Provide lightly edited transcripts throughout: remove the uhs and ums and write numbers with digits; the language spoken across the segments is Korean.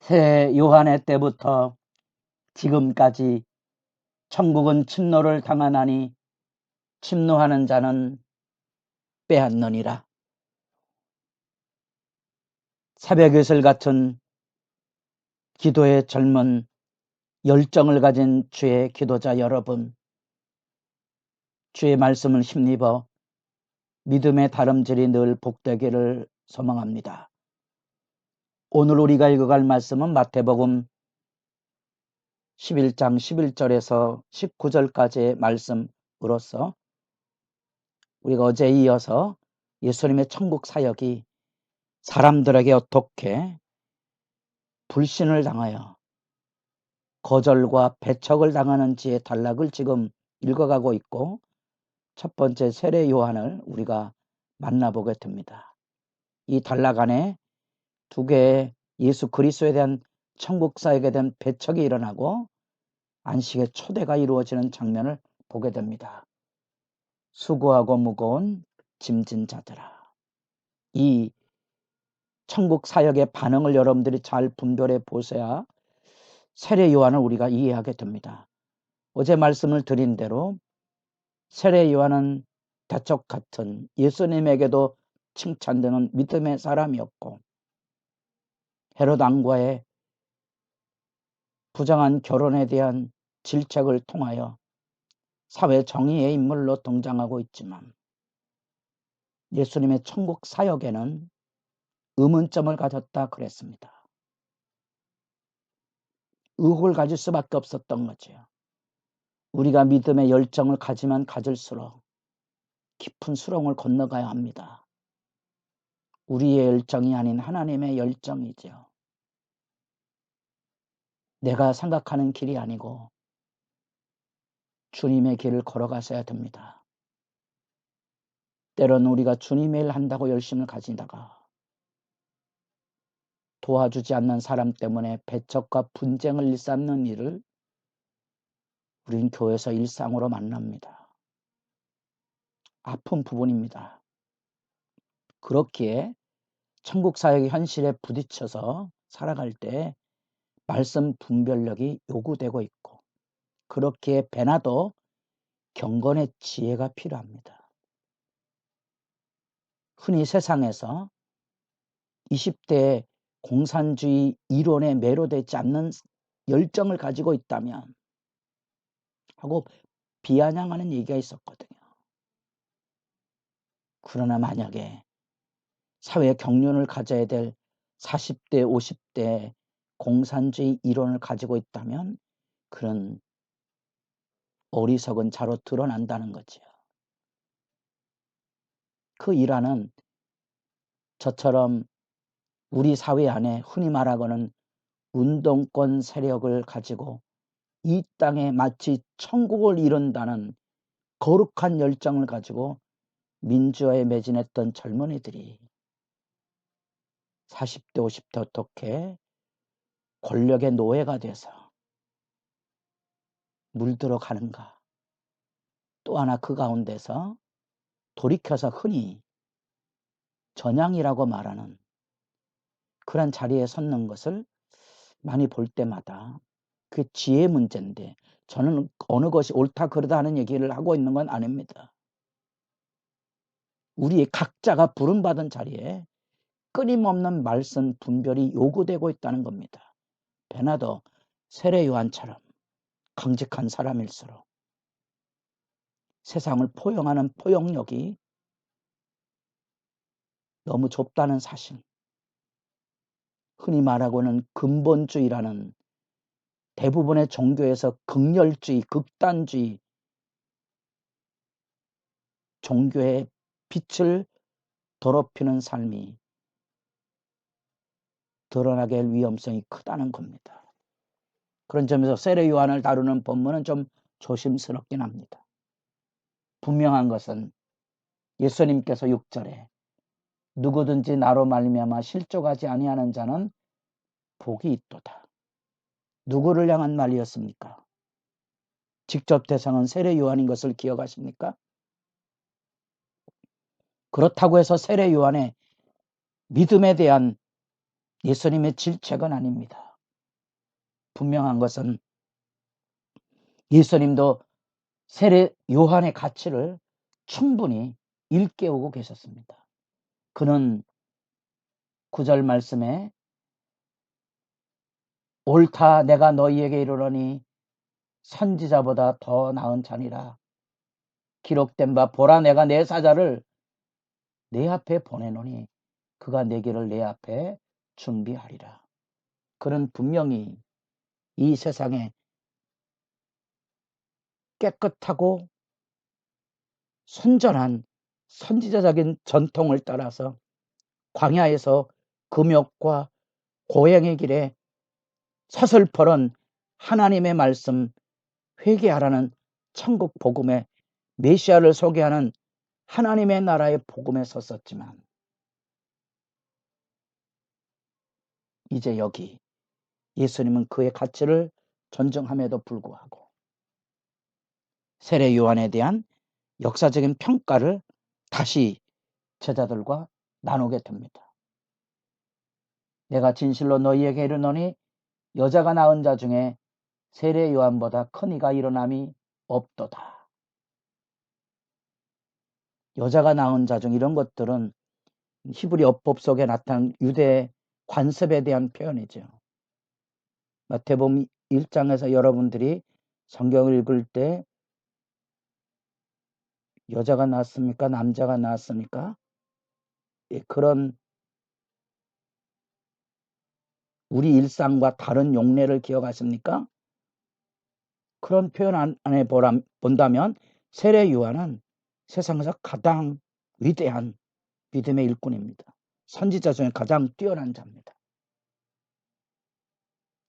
새 요한의 때부터 지금까지 천국은 침노를 당하나니 침노하는 자는 빼앗느니라. 새벽이슬 같은 기도의 젊은 열정을 가진 주의 기도자 여러분, 주의 말씀을 힘입어 믿음의 다름질이 늘 복되기를 소망합니다. 오늘 우리가 읽어갈 말씀은 마태복음 11장 11절에서 19절까지의 말씀으로서 우리가 어제에 이어서 예수님의 천국 사역이 사람들에게 어떻게 불신을 당하여 거절과 배척을 당하는지의 단락을 지금 읽어가고 있고, 첫 번째 세례 요한을 우리가 만나보게 됩니다. 이 단락 안에 두 개의 예수 그리스도에 대한 천국 사역에 대한 배척이 일어나고 안식의 초대가 이루어지는 장면을 보게 됩니다. 수고하고 무거운 짐진 자들아. 이 천국 사역의 반응을 여러분들이 잘 분별해 보셔야 세례 요한을 우리가 이해하게 됩니다. 어제 말씀을 드린 대로 세례 요한은 대척 같은 예수님에게도 칭찬되는 믿음의 사람이었고, 헤롯 왕과의 부정한 결혼에 대한 질책을 통하여 사회 정의의 인물로 등장하고 있지만, 예수님의 천국 사역에는 의문점을 가졌다 그랬습니다. 의혹을 가질 수밖에 없었던 거죠. 우리가 믿음의 열정을 가지면 가질수록 깊은 수렁을 건너가야 합니다. 우리의 열정이 아닌 하나님의 열정이죠. 내가 생각하는 길이 아니고 주님의 길을 걸어가셔야 됩니다. 때로는 우리가 주님의 일 한다고 열심을 가지다가 도와주지 않는 사람 때문에 배척과 분쟁을 일삼는 일을 우린 교회에서 일상으로 만납니다. 아픈 부분입니다. 그렇기에 천국 사역의 현실에 부딪혀서 살아갈 때 말씀 분별력이 요구되고 있고, 그렇기에 배나도 경건의 지혜가 필요합니다. 흔히 세상에서 20대의 공산주의 이론에 매료되지 않는 열정을 가지고 있다면 하고 비아냥하는 얘기가 있었거든요. 그러나 만약에 사회 경륜을 가져야 될 40대, 50대 공산주의 이론을 가지고 있다면 그런 어리석은 자로 드러난다는 거죠. 그 일화는 저처럼 우리 사회 안에 흔히 말하고는 운동권 세력을 가지고 이 땅에 마치 천국을 이룬다는 거룩한 열정을 가지고 민주화에 매진했던 젊은이들이 40대, 50대 어떻게 권력의 노예가 돼서 물들어 가는가. 또 하나 그 가운데서 돌이켜서 흔히 전향이라고 말하는 그런 자리에 섰는 것을 많이 볼 때마다 그 지혜 문제인데, 저는 어느 것이 옳다 그르다 하는 얘기를 하고 있는 건 아닙니다. 우리 각자가 부름받은 자리에 끊임없는 말씀 분별이 요구되고 있다는 겁니다. 베나도 세례 요한처럼 강직한 사람일수록 세상을 포용하는 포용력이 너무 좁다는 사실, 흔히 말하고는 근본주의라는 대부분의 종교에서 극렬주의, 극단주의 종교의 빛을 더럽히는 삶이 드러나게 할 위험성이 크다는 겁니다. 그런 점에서 세례 요한을 다루는 본문은 좀 조심스럽긴 합니다. 분명한 것은 예수님께서 6절에 누구든지 나로 말미암아 실족하지 아니하는 자는 복이 있도다. 누구를 향한 말이었습니까? 직접 대상은 세례 요한인 것을 기억하십니까? 그렇다고 해서 세례 요한의 믿음에 대한 예수님의 질책은 아닙니다. 분명한 것은 예수님도 세례 요한의 가치를 충분히 일깨우고 계셨습니다. 그는 9절 말씀에 옳다 내가 너희에게 이르노니 선지자보다 더 나은 자니라. 기록된 바 보라 내가 내 사자를 내 앞에 보내노니 그가 내 길을 내 앞에 준비하리라. 그는 분명히 이 세상에 깨끗하고 순전한 선지자적인 전통을 따라서 광야에서 금욕과 고행의 길에 서슬퍼런 하나님의 말씀 회개하라는 천국 복음의 메시아를 소개하는 하나님의 나라의 복음에 섰었지만 이제 여기 예수님은 그의 가치를 존중함에도 불구하고 세례 요한에 대한 역사적인 평가를 다시 제자들과 나누게 됩니다. 내가 진실로 너희에게 이르노니 여자가 낳은 자 중에 세례 요한보다 큰 이가 일어남이 없도다. 여자가 낳은 자 중 이런 것들은 히브리 어법 속에 나타난 유대 관습에 대한 표현이죠. 마태복음 1장에서 여러분들이 성경을 읽을 때 여자가 낳았습니까? 남자가 낳았습니까? 그런 우리 일상과 다른 용례를 기억하십니까? 그런 표현 안에 본다면 세례 요한은 세상에서 가장 위대한 믿음의 일꾼입니다. 선지자 중에 가장 뛰어난 자입니다.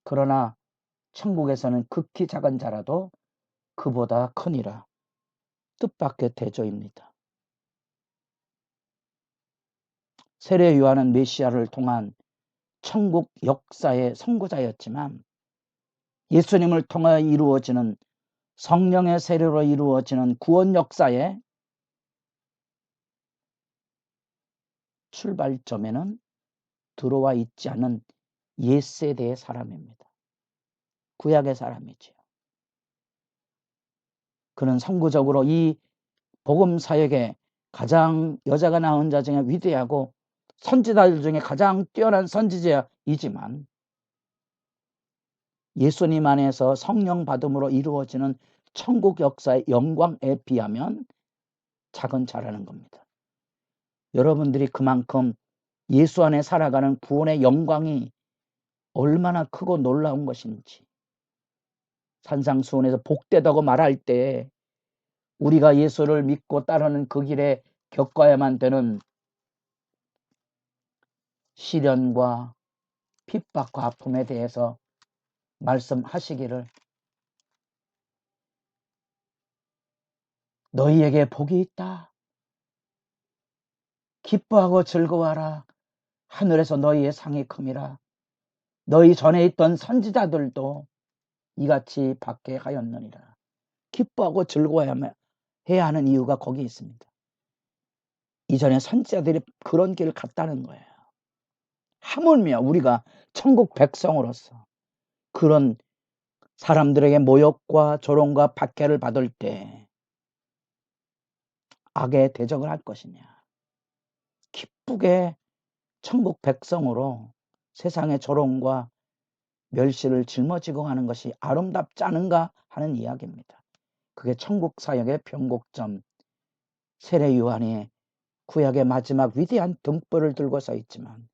그러나 천국에서는 극히 작은 자라도 그보다 크니라 뜻밖의 대조입니다. 세례 요한은 메시아를 통한 천국 역사의 선구자였지만 예수님을 통하여 이루어지는 성령의 세례로 이루어지는 구원 역사의 출발점에는 들어와 있지 않은 옛세대의 사람입니다. 구약의 사람이지요. 그는 선구적으로 이 복음 사역에 가장 여자가 낳은 자 중에 위대하고 선지자들 중에 가장 뛰어난 선지자이지만 예수님 안에서 성령 받음으로 이루어지는 천국 역사의 영광에 비하면 작은 자라는 겁니다. 여러분들이 그만큼 예수 안에 살아가는 구원의 영광이 얼마나 크고 놀라운 것인지 산상수훈에서 복되다고 말할 때 우리가 예수를 믿고 따르는 그 길에 겪어야만 되는 시련과 핍박과 아픔에 대해서 말씀하시기를 너희에게 복이 있다. 기뻐하고 즐거워하라. 하늘에서 너희의 상이 큼이라. 너희 전에 있던 선지자들도 이같이 받게 하였느니라. 기뻐하고 즐거워해야 하는 이유가 거기 있습니다. 이전에 선지자들이 그런 길을 갔다는 거예요. 하물며 우리가 천국 백성으로서 그런 사람들에게 모욕과 조롱과 박해를 받을 때 악의 대적을 할 것이냐. 기쁘게 천국 백성으로 세상의 조롱과 멸시를 짊어지고 가는 것이 아름답지 않은가 하는 이야기입니다. 그게 천국 사역의 변곡점. 세례 요한이 구약의 마지막 위대한 등불을 들고 서 있지만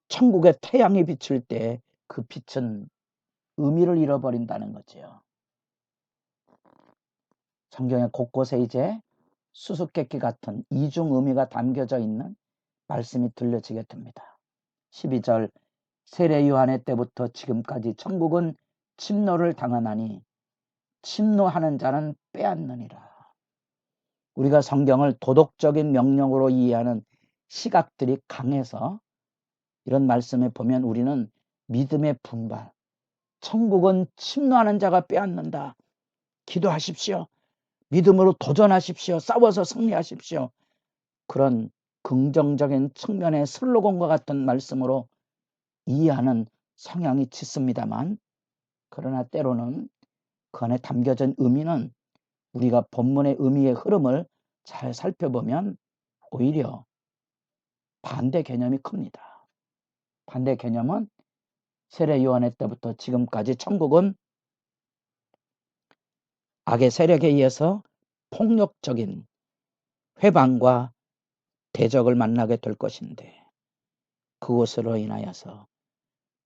천국의 태양이 비칠 때 그 빛은 의미를 잃어버린다는 거지요. 성경의 곳곳에 이제 수수께끼 같은 이중 의미가 담겨져 있는 말씀이 들려지게 됩니다. 12절 세례 요한의 때부터 지금까지 천국은 침노를 당하나니 침노하는 자는 빼앗느니라. 우리가 성경을 도덕적인 명령으로 이해하는 시각들이 강해서 이런 말씀에 보면 우리는 믿음의 분발, 천국은 침노하는 자가 빼앗는다. 기도하십시오. 믿음으로 도전하십시오. 싸워서 승리하십시오. 그런 긍정적인 측면의 슬로건과 같은 말씀으로 이해하는 성향이 짙습니다만 그러나 때로는 그 안에 담겨진 의미는 우리가 본문의 의미의 흐름을 잘 살펴보면 오히려 반대 개념이 큽니다. 반대 개념은 세례 요한의 때부터 지금까지 천국은 악의 세력에 의해서 폭력적인 회방과 대적을 만나게 될 것인데 그것으로 인하여서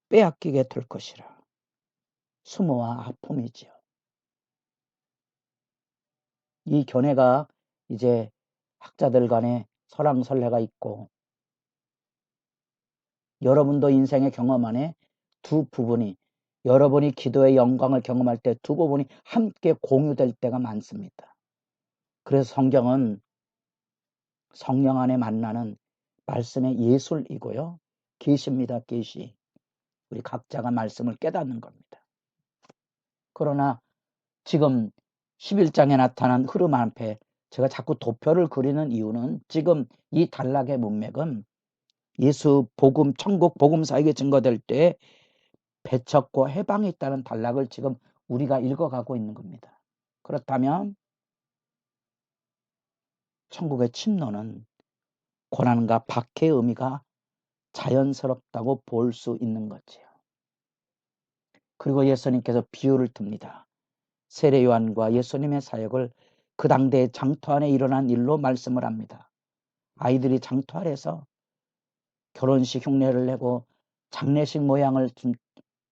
빼앗기게 될 것이라. 수모와 아픔이지요. 이 견해가 이제 학자들 간에 설왕설래가 있고 여러분도 인생의 경험 안에 두 부분이 여러분이 기도의 영광을 경험할 때 두 부분이 함께 공유될 때가 많습니다. 그래서 성경은 성령 안에 만나는 말씀의 예술이고요. 계시입니다. 계시. 우리 각자가 말씀을 깨닫는 겁니다. 그러나 지금 11장에 나타난 흐름 앞에 제가 자꾸 도표를 그리는 이유는 지금 이 단락의 문맥은 예수 복음, 천국 복음 사역이 증거될 때 배척과 해방이 있다는 단락을 지금 우리가 읽어가고 있는 겁니다. 그렇다면 천국의 침노는 고난과 박해의 의미가 자연스럽다고 볼 수 있는 거지요. 그리고 예수님께서 비유를 듭니다. 세례 요한과 예수님의 사역을 그 당대의 장터 안에 일어난 일로 말씀을 합니다. 아이들이 장터 아래서 결혼식 흉내를 내고 장례식 모양을 좀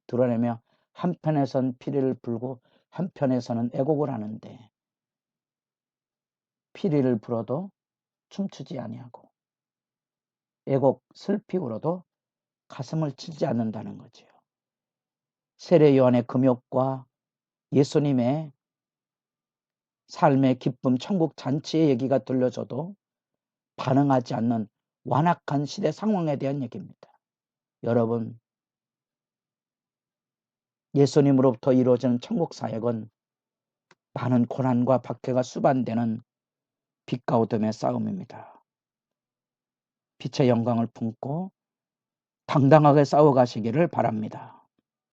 드러내며 한편에선 피리를 불고 한편에서는 애곡을 하는데 피리를 불어도 춤추지 아니하고 애곡 슬피 울어도 가슴을 치지 않는다는 거지요. 세례 요한의 금욕과 예수님의 삶의 기쁨, 천국 잔치의 얘기가 들려줘도 반응하지 않는 완악한 시대 상황에 대한 얘기입니다. 여러분, 예수님으로부터 이루어지는 천국 사역은 많은 고난과 박해가 수반되는 빛과 어둠의 싸움입니다. 빛의 영광을 품고 당당하게 싸워가시기를 바랍니다.